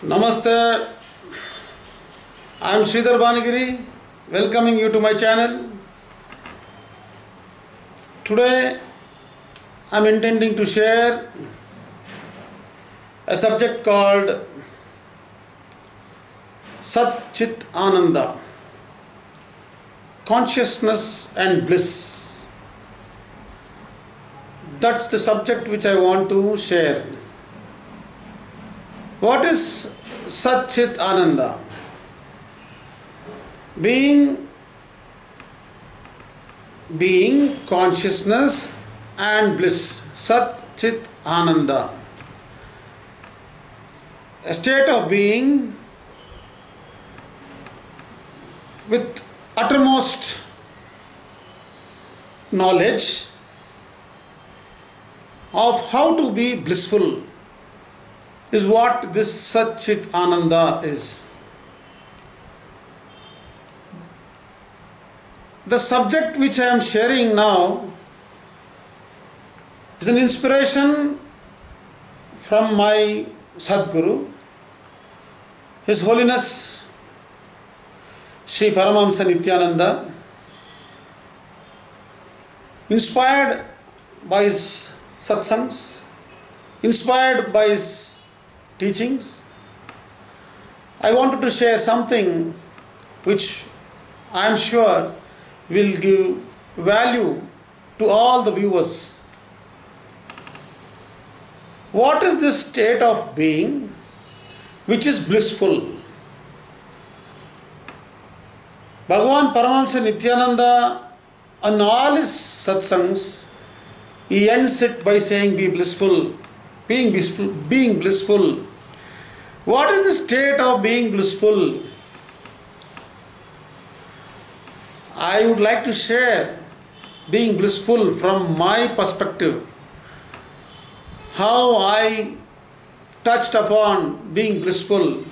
Namaste, I am Sridhar Banagiri, welcoming you to my channel. Today I am intending to share a subject called Sat Chit Ananda, consciousness and bliss. That's the subject which I want to share. What is Sat Chit Ananda? Being, consciousness and bliss. Sat Chit Ananda. A state of being with uttermost knowledge of how to be blissful is what this Sat Chit Ananda is. The subject which I am sharing now is an inspiration from my Sadguru, His Holiness Sri Paramahamsa Nityananda, inspired by his satsangs, inspired by his teachings. I wanted to share something which I am sure will give value to all the viewers. What is this state of being which is blissful? Bhagavan Paramahamsa Nityananda, on all his satsangs, he ends it by saying, be blissful, being blissful, being blissful. What is the state of being blissful? I would like to share being blissful from my perspective, how I touched upon being blissful.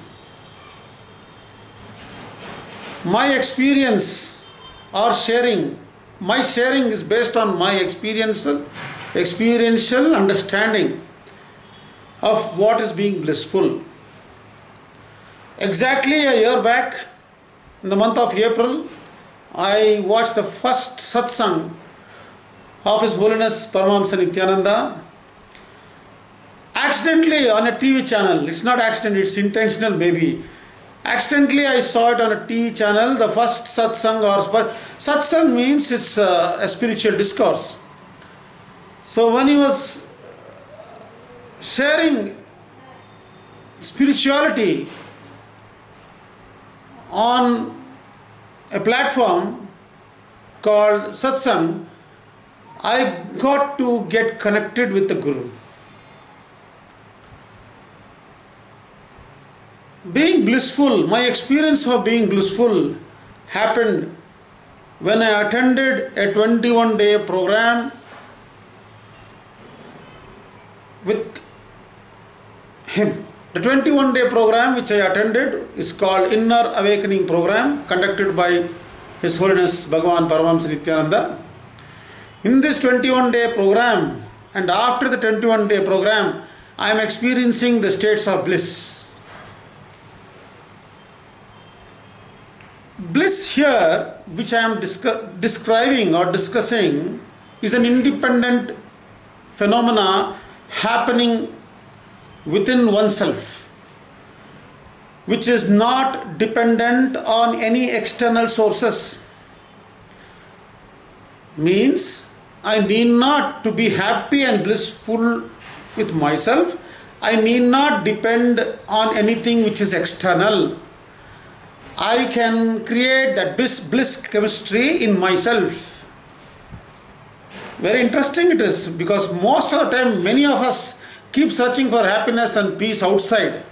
My experience or sharing, my sharing is based on my experiential understanding of what is being blissful. Exactly a year back, in the month of April, I watched the first satsang of His Holiness Paramahamsa Nityananda. Accidentally on a TV channel, it's not accident, it's intentional maybe. Accidentally I saw it on a TV channel, the first satsang, or satsang means it's a spiritual discourse. So when he was sharing spirituality on a platform called satsang, I got to get connected with the Guru. Being blissful, my experience of being blissful happened when I attended a 21-day program with him. The 21-day program which I attended is called Inner Awakening Program, conducted by His Holiness Bhagavan Paramahamsa Nityananda. In this 21-day program and after the 21-day program, I am experiencing the states of bliss. Bliss here, which I am describing or discussing, is an independent phenomena happening within oneself, which is not dependent on any external sources. Means I need not to be happy and blissful with myself. I need not depend on anything which is external. I can create that bliss chemistry in myself. Very interesting it is, because most of the time many of us keep searching for happiness and peace outside.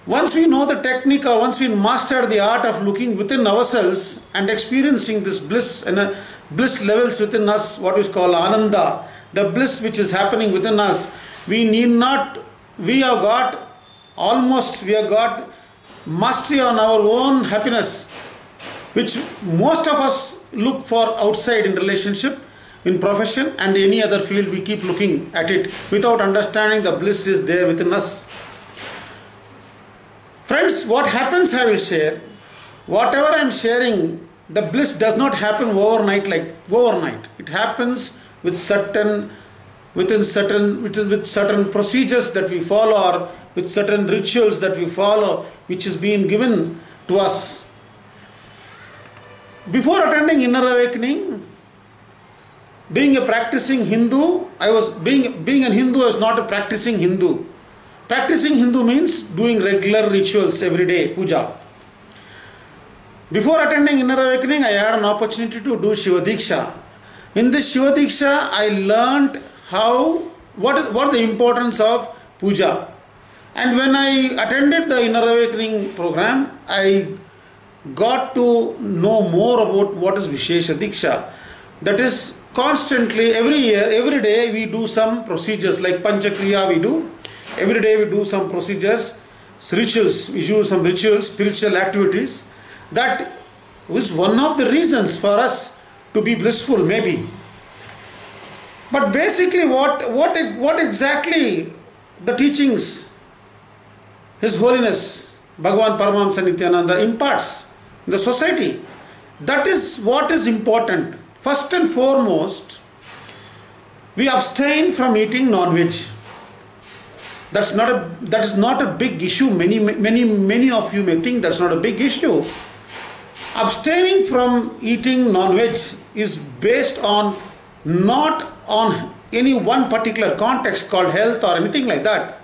Once we know the technique, or once we master the art of looking within ourselves and experiencing this bliss and bliss levels within us, what is called ananda, the bliss which is happening within us, we have got mastery on our own happiness, which most of us look for outside in relationship, in profession and any other field. We keep looking at it without understanding the bliss is there within us. Friends, what happens I will share. Whatever I am sharing, the bliss does not happen overnight like overnight. It happens with certain procedures that we follow, or with certain rituals that we follow, which is being given to us. Before attending Inner Awakening, being a practicing Hindu, being a Hindu, I was not a practicing Hindu. Practicing Hindu means doing regular rituals every day, puja. Before attending Inner Awakening, I had an opportunity to do Shiva Diksha. In this Shiva Diksha, I learned what the importance of puja. And when I attended the Inner Awakening program, I got to know more about what is Vishesha Diksha. That is, constantly, every year, every day we do some procedures like Panchakriya we do. Every day we do some procedures, rituals, we do some rituals, spiritual activities. That is one of the reasons for us to be blissful, maybe. But basically what exactly the teachings His Holiness Bhagavan Paramahamsa Nityananda imparts in the society, that is what is important. First and foremost, we abstain from eating non-veg. That is not a big issue. Many of you may think that's not a big issue. Abstaining from eating non-veg is based on not on any one particular context called health or anything like that.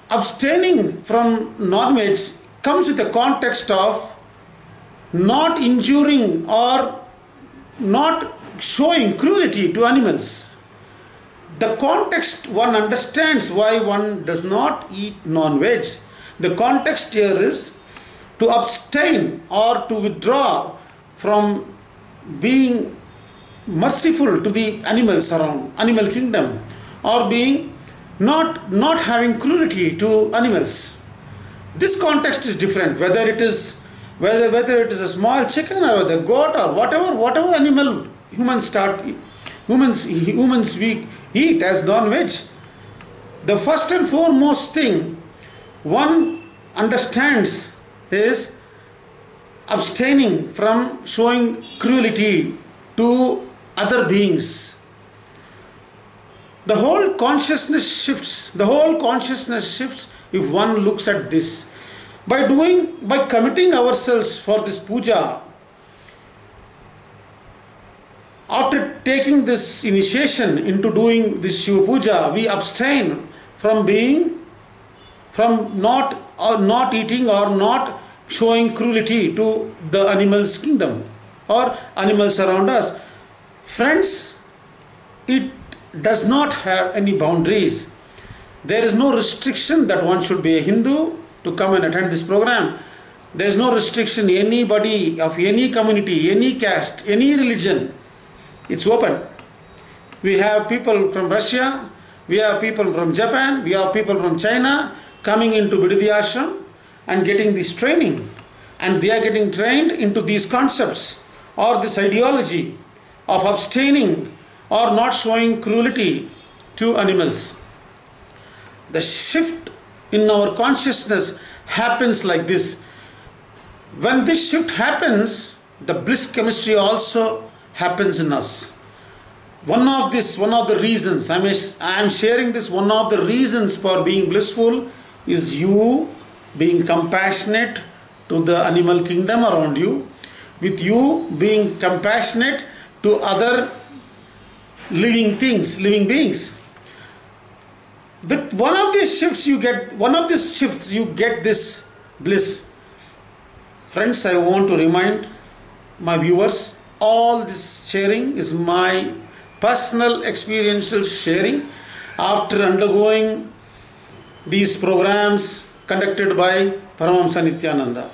Abstaining from non-veg comes with the context of not injuring or not showing cruelty to animals. The context, one understands why one does not eat non-veg. The context here is to abstain or to withdraw from being merciful to the animals around, animal kingdom, or being not having cruelty to animals. This context is different, whether it is a small chicken or the goat or whatever animal humans we eat as non-veg. The first and foremost thing one understands is abstaining from showing cruelty to other beings. The whole consciousness shifts if one looks at this. By committing ourselves for this puja, after taking this initiation into doing this Shiva puja, we abstain from not eating or not showing cruelty to the animals kingdom or animals around us. Friends, it does not have any boundaries. There is no restriction that one should be a Hindu to come and attend this program. There is no restriction, anybody of any community, any caste, any religion. It's open. We have people from Russia, we have people from Japan, we have people from China coming into Bidadi Ashram and getting this training. And they are getting trained into these concepts or this ideology of abstaining or not showing cruelty to animals. The shift in our consciousness happens like this. When this shift happens, the bliss chemistry also happens in us. One of the reasons, I am sharing this, one of the reasons for being blissful is you being compassionate to the animal kingdom around you, with you being compassionate to other living beings. With one of these shifts you get this bliss. Friends, I want to remind my viewers, all this sharing is my personal experiential sharing after undergoing these programs conducted by Paramahamsa Nityananda.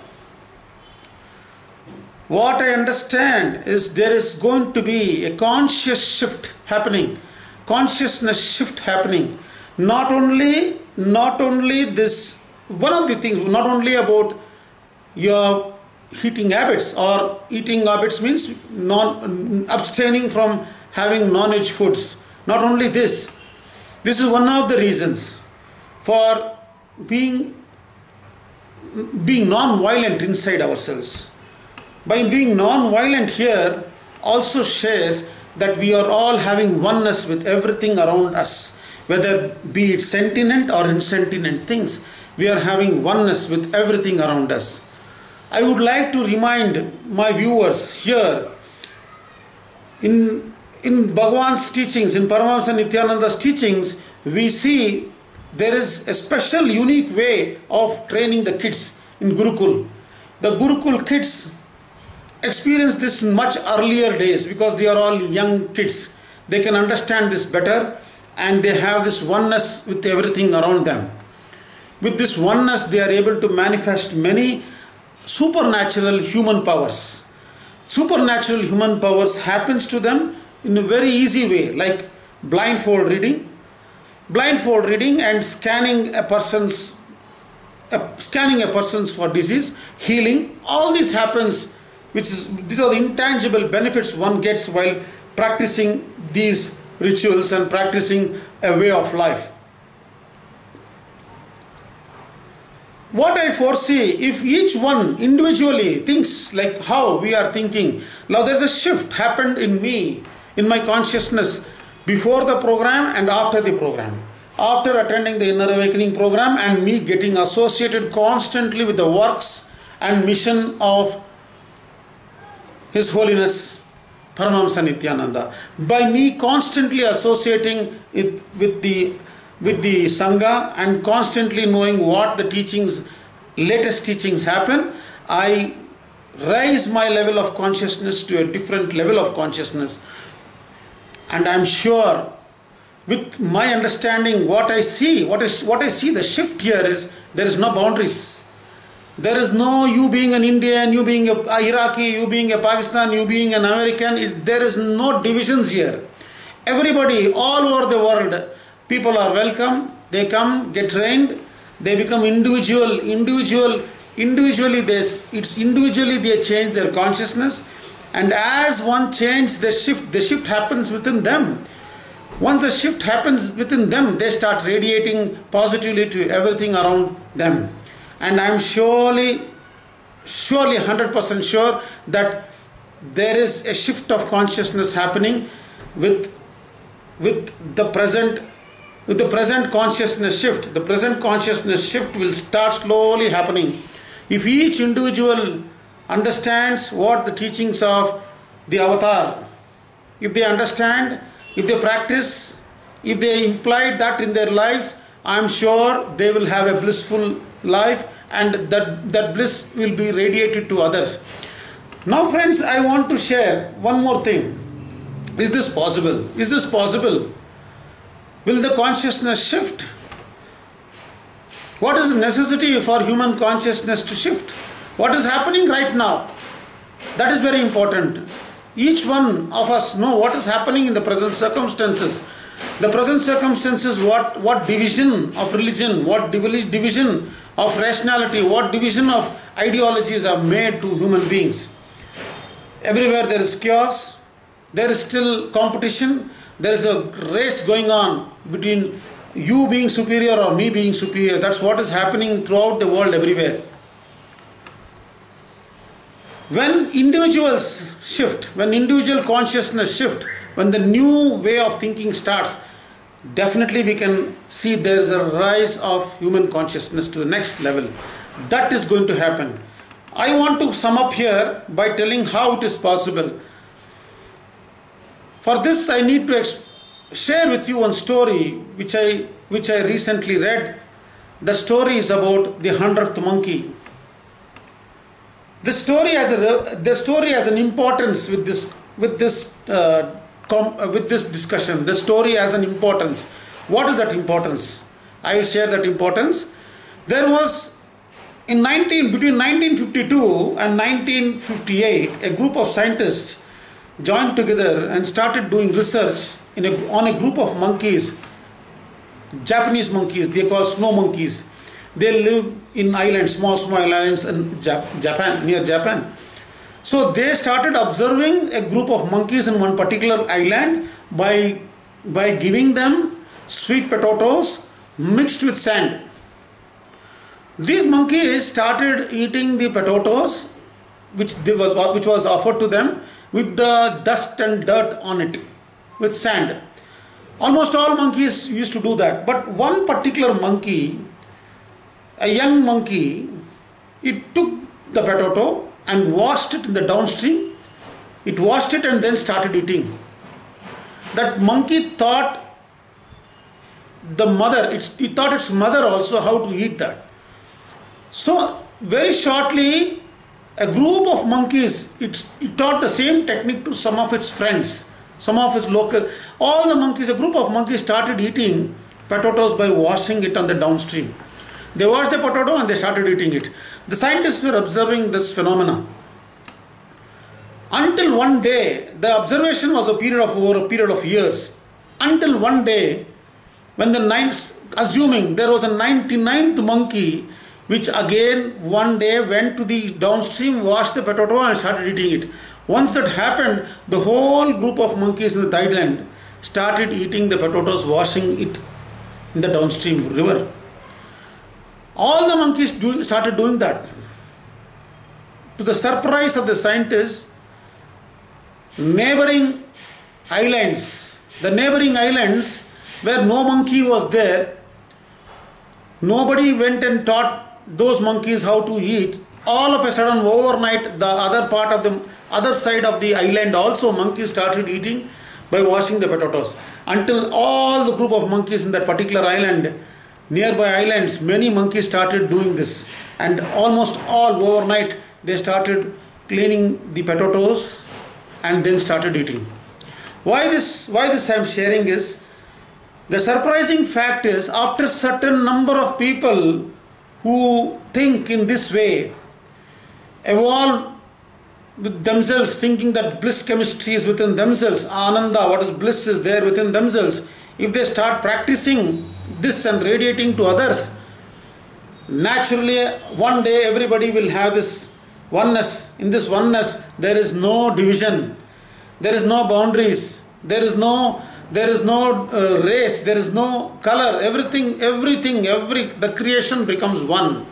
What I understand is there is going to be a conscious shift happening, consciousness shift happening. Not only this, one of the things, not only about your eating habits, or eating habits means abstaining from having non-veg foods. Not only this is one of the reasons for being being non-violent inside ourselves. By being non-violent here also shares that we are all having oneness with everything around us, whether be it sentient or insentient things. We are having oneness with everything around us. I would like to remind my viewers here, in Bhagavan's teachings, in Paramahamsa Nityananda's teachings, we see there is a special unique way of training the kids in Gurukul. The Gurukul kids experience this in much earlier days because they are all young kids. They can understand this better and they have this oneness with everything around them. With this oneness, they are able to manifest many supernatural human powers. Supernatural human powers happens to them in a very easy way, like blindfold reading and scanning a person's for disease, healing. All this happens, these are the intangible benefits one gets while practicing these rituals and practicing a way of life. What I foresee, if each one individually thinks like how we are thinking, now there's a shift happened in me, in my consciousness, before the program and after the program. After attending the Inner Awakening program and me getting associated constantly with the works and mission of His Holiness Paramahamsa Nityananda, by me constantly associating it with the Sangha and constantly knowing what the latest teachings happen, I raise my level of consciousness to a different level of consciousness. And I'm sure with my understanding what I see, the shift here is there is no boundaries. There is no you being an Indian, you being a Iraqi, you being a Pakistan, you being an American. There is no divisions here. Everybody all over the world, people are welcome. They come, get trained. They become individually they change their consciousness. And as one changes, the shift happens within them. Once the shift happens within them, they start radiating positively to everything around them. And I'm surely 100% sure that there is a shift of consciousness happening with the present consciousness shift. The present consciousness shift will start slowly happening. If each individual understands what the teachings of the avatar, if they understand, if they practice, if they imply that in their lives, I am sure they will have a blissful life and that bliss will be radiated to others. Now friends, I want to share one more thing. Is this possible? Is this possible? Will the consciousness shift? What is the necessity for human consciousness to shift? What is happening right now? That is very important. Each one of us know what is happening in the present circumstances. The present circumstances, what division of religion, what division of rationality, what division of ideologies are made to human beings. Everywhere there is chaos, there is still competition, there is a race going on between you being superior or me being superior. That's what is happening throughout the world everywhere. When individuals shift, when individual consciousness shift, when the new way of thinking starts, definitely we can see there is a rise of human consciousness to the next level. That is going to happen. I want to sum up here by telling how it is possible. For this, I need to share with you one story which I recently read. The story is about the 100th monkey. The story has an importance with this discussion. The story has an importance. What is that importance? I will share that importance. There was between 1952 and 1958, a group of scientists joined together and started doing research on a group of monkeys, Japanese monkeys. They call snow monkeys. They live in islands, small islands in Japan, near Japan. So they started observing a group of monkeys in one particular island by giving them sweet potatoes mixed with sand. These monkeys started eating the potatoes which was offered to them with the dust and dirt on it, with sand. Almost all monkeys used to do that. But one particular monkey, a young monkey, it took the potato and washed it in the downstream. It washed it and then started eating. That monkey thought it thought its mother also how to eat that. So very shortly, a group of monkeys, it taught the same technique to some of its friends, some of its local. All the monkeys, a group of monkeys started eating potatoes by washing it on the downstream. They washed the potato and they started eating it. The scientists were observing this phenomena. Until one day, the observation was over a period of years. Until one day, when assuming there was a 99th monkey, which again one day went to the downstream, washed the potato and started eating it. Once that happened, the whole group of monkeys in the island started eating the potatoes, washing it in the downstream river. All the monkeys started doing that. To the surprise of the scientists, neighboring islands where no monkey was there, nobody went and taught those monkeys how to eat. All of a sudden, overnight, the other side of the island also monkeys started eating by washing the potatoes. Until all the group of monkeys in that particular island, nearby islands, many monkeys started doing this. And almost all overnight, they started cleaning the potatoes and then started eating. Why this I am sharing is, the surprising fact is, after a certain number of people who think in this way, evolve with themselves, thinking that bliss chemistry is within themselves, ananda, what is bliss, is there within themselves. If they start practicing this and radiating to others, naturally one day everybody will have this oneness. In this oneness, there is no division, there is no boundaries, there is no race, there is no color, the creation becomes one.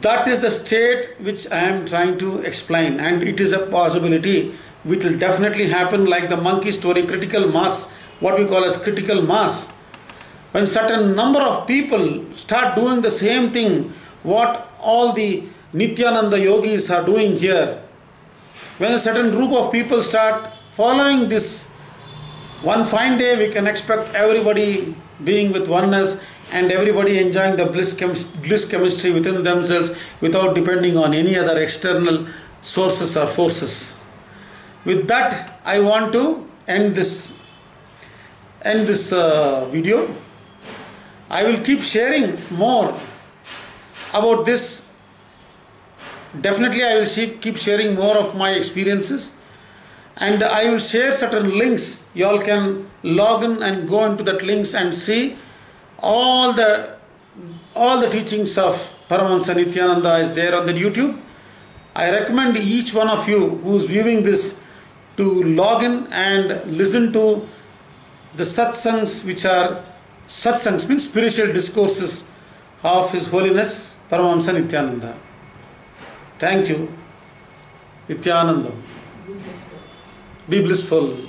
That is the state which I am trying to explain, and it is a possibility which will definitely happen, like the monkey story, critical mass, what we call as critical mass. When certain number of people start doing the same thing, what all the Nityananda yogis are doing here, when a certain group of people start following this, one fine day we can expect everybody being with oneness and everybody enjoying the bliss chemistry within themselves without depending on any other external sources or forces. With that, I want to end this video. I will keep sharing more about this. Definitely I will keep sharing more of my experiences, and I will share certain links. You all can log in and go into that links and see all the teachings of Paramahamsa Nityananda is there on the YouTube. I recommend each one of you who is viewing this to log in and listen to the satsangs, which are satsangs means spiritual discourses of His Holiness Paramahamsa Nityananda. Thank you. Nityanandam. Be blissful.